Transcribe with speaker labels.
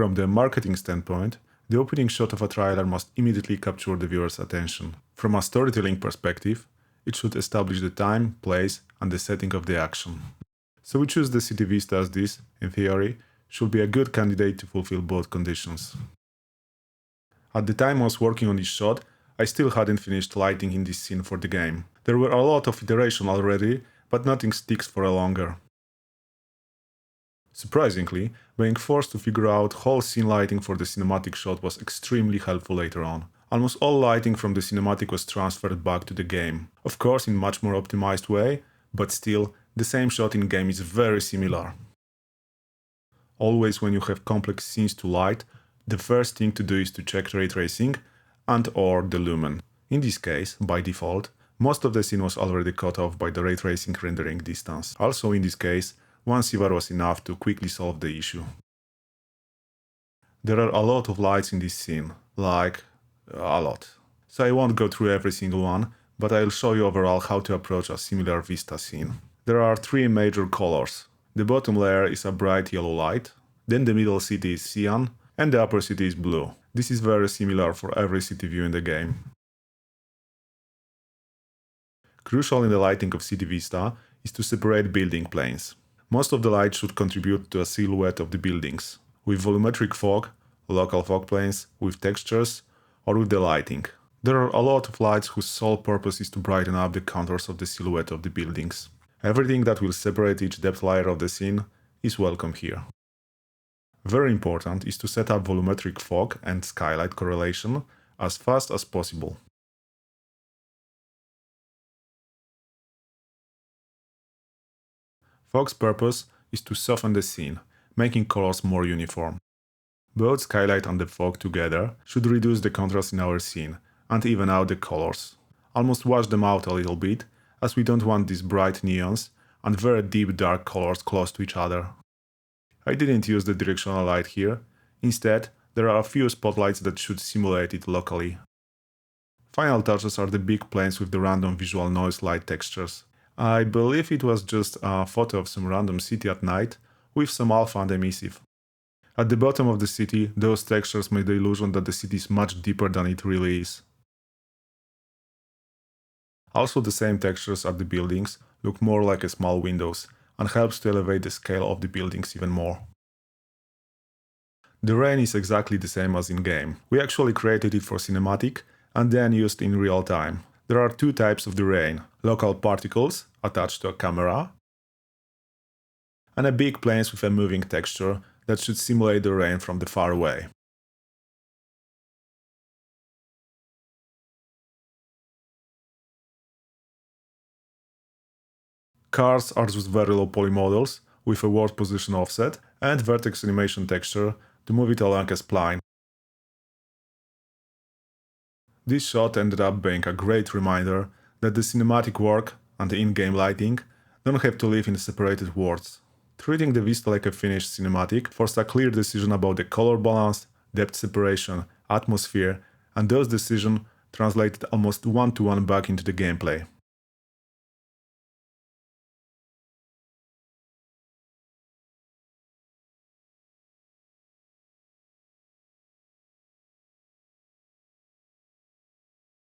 Speaker 1: From the marketing standpoint, the opening shot of a trailer must immediately capture the viewer's attention. From a storytelling perspective, it should establish the time, place, and the setting of the action. So we choose the City Vista as this, in theory, should be a good candidate to fulfill both conditions. At the time I was working on this shot, I still hadn't finished lighting in this scene for the game. There were a lot of iteration already, but nothing sticks for a longer. Surprisingly, being forced to figure out whole scene lighting for the cinematic shot was extremely helpful later on. Almost all lighting from the cinematic was transferred back to the game. Of course in much more optimized way, but still, the same shot in game is very similar. Always when you have complex scenes to light, the first thing to do is to check ray tracing and/or the lumen. In this case, by default, most of the scene was already cut off by the ray tracing rendering distance. Also in this case, one siever was enough to quickly solve the issue. There are a lot of lights in this scene, like a lot. So I won't go through every single one, but I'll show you overall how to approach a similar Vista scene. There are three major colors. The bottom layer is a bright yellow light, then the middle city is cyan, and the upper city is blue. This is very similar for every city view in the game. Crucial in the lighting of City Vista is to separate building planes. Most of the light should contribute to a silhouette of the buildings, with volumetric fog, local fog planes, with textures, or with the lighting. There are a lot of lights whose sole purpose is to brighten up the contours of the silhouette of the buildings. Everything that will separate each depth layer of the scene is welcome here. Very important is to set up volumetric fog and skylight correlation as fast as possible. Fog's purpose is to soften the scene, making colors more uniform. Both skylight and the fog together should reduce the contrast in our scene and even out the colors. Almost wash them out a little bit, as we don't want these bright neons and very deep dark colors close to each other. I didn't use the directional light here. Instead, there are a few spotlights that should simulate it locally. Final touches are the big planes with the random visual noise light textures. I believe it was just a photo of some random city at night with some alpha and emissive. At the bottom of the city, those textures make the illusion that the city is much deeper than it really is. Also, the same textures at the buildings look more like small windows and helps to elevate the scale of the buildings even more. The rain is exactly the same as in game. We actually created it for cinematic and then used in real time. There are two types of the rain: local particles attached to a camera and a big planes with a moving texture that should simulate the rain from the far away. Cars are just very low poly models with a world position offset and vertex animation texture to move it along a spline. This shot ended up being a great reminder that the cinematic work and the in-game lighting don't have to live in separated worlds. Treating the Vista like a finished cinematic forced a clear decision about the color balance, depth separation, atmosphere, and those decisions translated almost one-to-one back into the gameplay.